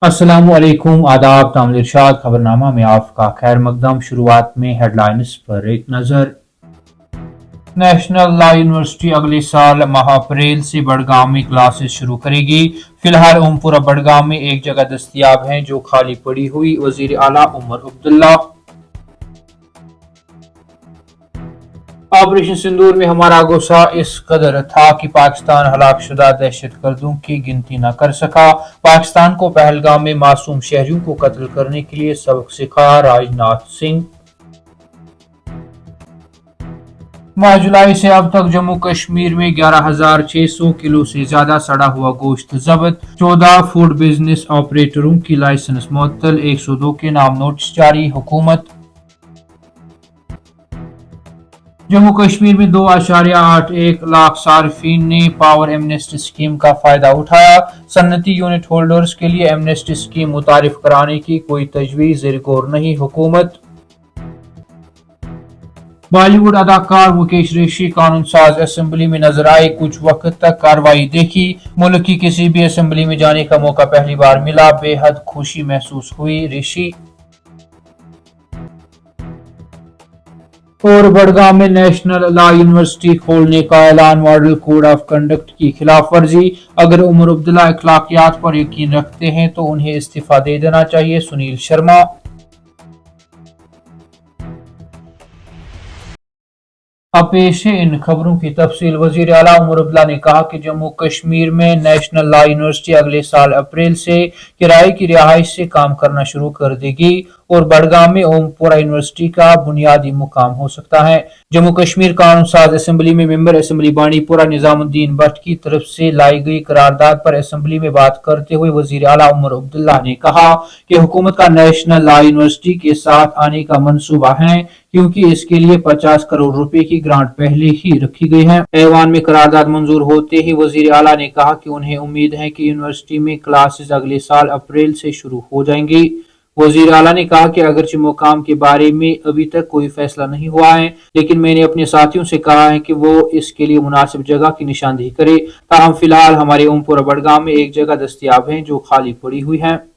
अस्सलामु अलैकुम, आदाब, तामिल इरशाद खबरनामा में आपका खैर मकदम। शुरुआत में हेडलाइंस पर एक नजर। नेशनल लॉ यूनिवर्सिटी अगले साल माह अप्रैल से बड़गाम में क्लासेस शुरू करेगी। फिलहाल ओमपुरा बड़गाम में एक जगह दस्तयाब है जो खाली पड़ी हुई। वजीर आला उमर अब्दुल्ला। ऑपरेशन सिंदूर में हमारा गुस्सा इस कदर था कि पाकिस्तान हलाक शुदा दहशतगर्दों की गिनती न कर सका। पाकिस्तान को पहलगाम में मासूम शहरियों को कत्ल करने के लिए सबक सिखाया राजनाथ सिंह। माह जुलाई से अब तक जम्मू कश्मीर में 11,600 किलो से ज्यादा सड़ा हुआ गोश्त जब्त। 14 फूड बिजनेस ऑपरेटरों की लाइसेंस मुअत्तल। 102 के नाम नोटिस जारी। हुकूमत जम्मू कश्मीर में 2.81 लाख सार्फिन ने पावर एमनेस्टी स्कीम का फायदा उठाया। सन्नती यूनिट होल्डर्स के लिए एमनेस्टी स्कीम मुतारिफ कराने की कोई तजवीज ज़ेर गौर नहीं। हुकूमत बॉलीवुड अदाकार मुकेश ऋषि कानून साज असेंबली में नजर आए। कुछ वक्त तक कार्रवाई देखी। मुल्क की किसी भी असेंबली में जाने का मौका पहली बार मिला। बेहद खुशी महसूस हुई। ऋषि और बड़गाम में नेशनल लॉ यूनिवर्सिटी खोलने का ऐलान। मॉडल कोड ऑफ कंडक्ट की खिलाफ वर्जी। अगर उमर अब्दुल्ला अखलाकियात पर यकीन रखते हैं तो उन्हें इस्तीफा दे देना चाहिए। सुनील शर्मा। अब पेश है इन खबरों की तफसील। वजीर आला उमर अब्दुल्ला ने कहा कि जम्मू कश्मीर में नेशनल लॉ यूनिवर्सिटी अगले साल अप्रैल से किराए की रिहाइश से काम करना शुरू कर देगी और बड़गाम में ओमपुरा यूनिवर्सिटी का बुनियादी मुकाम हो सकता है। जम्मू कश्मीर कानून साज असेंबली में मेंबर असेंबली बानीपुरा निजामुद्दीन भट्ट की तरफ से लाई गई करारदाद पर असेंबली में बात करते हुए वजीर आला उमर अब्दुल्ला ने कहा कि हुकूमत का नेशनल लॉ यूनिवर्सिटी के साथ आने का मंसूबा है, क्योंकि इसके लिए 50 करोड़ रुपए की ग्रांट पहले ही रखी गई है। ऐवान में करारदाद मंजूर होते ही वजीर आला ने कहा कि उन्हें उम्मीद है कि यूनिवर्सिटी में क्लासेस अगले साल अप्रैल से शुरू हो जाएंगी। वजीर आला ने कहा कि अगरचे मुकाम के बारे में अभी तक कोई फैसला नहीं हुआ है, लेकिन मैंने अपने साथियों से कहा है कि वो इसके लिए मुनासिब जगह की निशानदेही करे। ताहम फिलहाल हमारे ओमपुरा बड़गाम में एक जगह दस्तयाब है जो खाली पड़ी हुई है।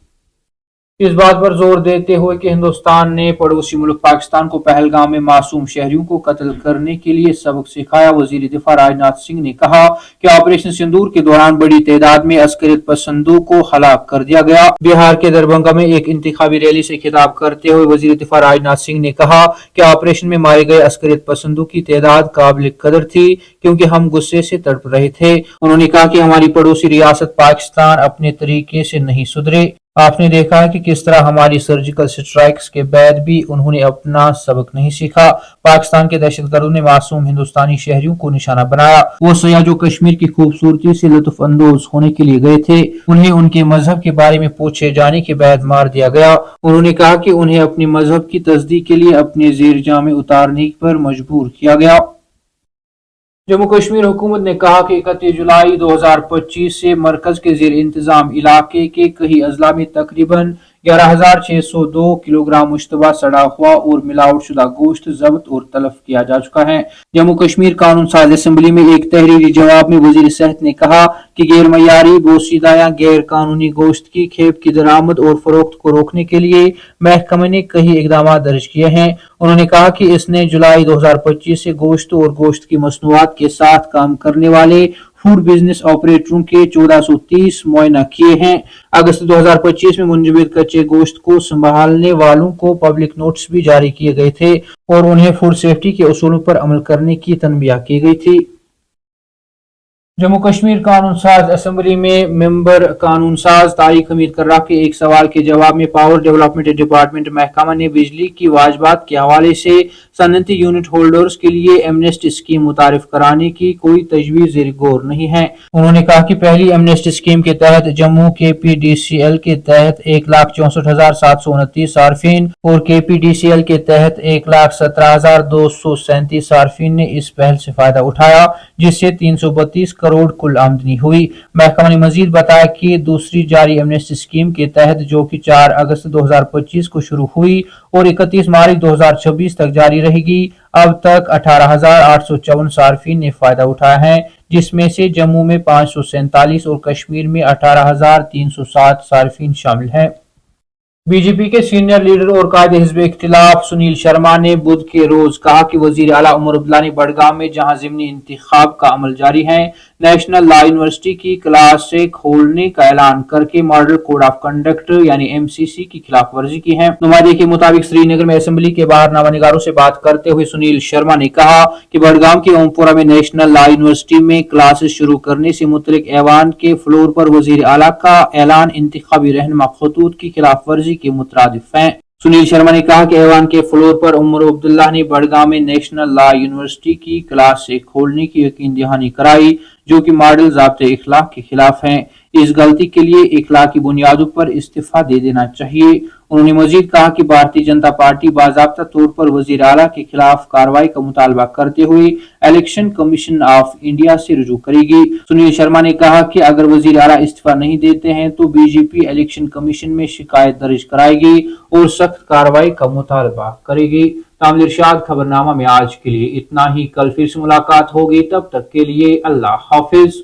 इस बात पर जोर देते हुए कि हिंदुस्तान ने पड़ोसी मुल्क पाकिस्तान को पहलगाम में मासूम शहरियों को कत्ल करने के लिए सबक सिखाया। वजीर दिफा राजनाथ सिंह ने कहा कि ऑपरेशन सिंदूर के दौरान बड़ी तादाद में अस्करियत पसंदों को हलाक कर दिया गया। बिहार के दरभंगा में एक इंतखाबी रैली से खिताब करते हुए वजीर दिफा राजनाथ सिंह ने कहा कि ऑपरेशन में मारे गए अस्करियत पसंदों की तादाद काबिल कदर थी, क्योंकि हम गुस्से से तड़प रहे थे। उन्होंने कहा कि हमारी पड़ोसी रियासत पाकिस्तान अपने तरीके से नहीं सुधरे। आपने देखा है कि किस तरह हमारी सर्जिकल स्ट्राइक्स के बाद भी उन्होंने अपना सबक नहीं सीखा। पाकिस्तान के दहशतगर्दों ने मासूम हिंदुस्तानी शहरियों को निशाना बनाया। वो सयाह जो कश्मीर की खूबसूरती से लुत्फ अंदोज होने के लिए गए थे, उन्हें उनके मजहब के बारे में पूछे जाने के बाद मार दिया गया। उन्होंने कहा कि उन्हें अपने मजहब की तस्दीक के लिए अपने जेर जामे उतारने पर मजबूर किया गया। जम्मू कश्मीर हुकूमत ने कहा कि 31 जुलाई 2025 से मरकज के जेर इंतजाम इलाके के कई अजला में तकरीबन 11,602 किलोग्राम मुश्तबा सड़ा हुआ और मिलावट शुदा गोश्त जब्त और तलफ किया जा चुका है। जम्मू कश्मीर कानून साज असेंबली में एक तहरीरी जवाब में वजीर सेहत ने कहा कि गैर मयारी, बोसीदा या गैर कानूनी गोश्त की खेप की दरामद और फरोख्त को रोकने के लिए महकमे ने कई इकदाम दर्ज किए हैं। उन्होंने कहा कि इसने जुलाई 2025 से गोश्त और गोश्त की मसनूआत के साथ काम करने वाले फूड बिजनेस ऑपरेटरों के 1430 मुआयना किए हैं। अगस्त 2025 में मुंजमद कच्चे गोश्त को संभालने वालों को पब्लिक नोटिस भी जारी किए गए थे और उन्हें फूड सेफ्टी के उसूलों पर अमल करने की तनबीह की गई थी। जम्मू कश्मीर कानून साज असेंबली में मेंबर कानून साज तारिक हमीद कर्रा के एक सवाल के जवाब में पावर डेवलपमेंट डिपार्टमेंट महकमा ने बिजली की वाजबात के हवाले से सनती यूनिट होल्डर्स के लिए एमनेस्टी स्कीम मुतारिफ कराने की कोई तजवीज ज़ेर गौर नहीं है। उन्होंने कहा कि पहली एमनेस्टी स्कीम के तहत जम्मू KPDCL के तहत 1,64,729 सार्फिन और KPDCL के तहत 1,17,237 सार्फिन ने इस पहल से फायदा उठाया, जिससे 332 करोड़ कुल आमदनी हुई। महकमा ने मजीद बताया कि दूसरी जारी एमनेस्टी स्कीम के तहत, जो कि 4 अगस्त 2025 को शुरू हुई और 31 मार्च 2026 तक जारी رہے گی۔ اب تک 18,854 صارفین نے فائدہ اٹھایا ہے، جس میں سے جموں میں 547 اور کشمیر میں 18,307 صارفین شامل ہیں۔ بی جے پی کے سینئر لیڈر اور قائد حزب اختلاف سنیل شرما نے بدھ کے روز کہا کہ وزیر اعلیٰ عمر عبداللہ نے بڑگام میں جہاں ضمنی انتخاب کا عمل جاری ہے، نیشنل لا یونیورسٹی کی کلاسیں کھولنے کا اعلان کر کے ماڈل کوڈ آف کنڈکٹ یعنی MCC کی خلاف ورزی کی ہے۔ نمائندے کے مطابق سری نگر میں اسمبلی کے باہر نامہ نگاروں سے بات کرتے ہوئے سنیل شرما نے کہا کہ بڑگام کے اوم پورہ میں نیشنل لا یونیورسٹی میں کلاسز شروع کرنے سے متعلق ایوان کے فلور پر وزیر اعلیٰ کا اعلان انتخابی رہنما خطوط کی خلاف ورزی کے مترادف ہے۔ سنیل شرما نے کہا کہ ایوان کے فلور پر عمر عبداللہ نے بڑگام میں نیشنل لا یونیورسٹی کی کلاسیں کھولنے کی یقین دہانی کرائی، جو کہ ماڈل ضابطۂ اخلاق کے خلاف ہیں۔ اس غلطی کے لیے اخلاقی بنیادوں پر استعفیٰ دے دینا چاہیے۔ انہوں نے مزید کہا کہ بھارتیہ جنتا پارٹی باضابطہ طور پر وزیر اعلیٰ کے خلاف کارروائی کا مطالبہ کرتے ہوئے الیکشن کمیشن آف انڈیا سے رجوع کرے گی۔ سنیل شرما نے کہا کہ اگر وزیر اعلیٰ استعفیٰ نہیں دیتے ہیں تو بی جے پی الیکشن کمیشن میں شکایت درج کرائے گی اور سخت کارروائی کا مطالبہ کرے گی۔ تامل ارشاد خبرنامہ میں آج کے لیے اتنا ہی۔ کل پھر سے ملاقات ہوگی، تب تک کے لیے اللہ حافظ۔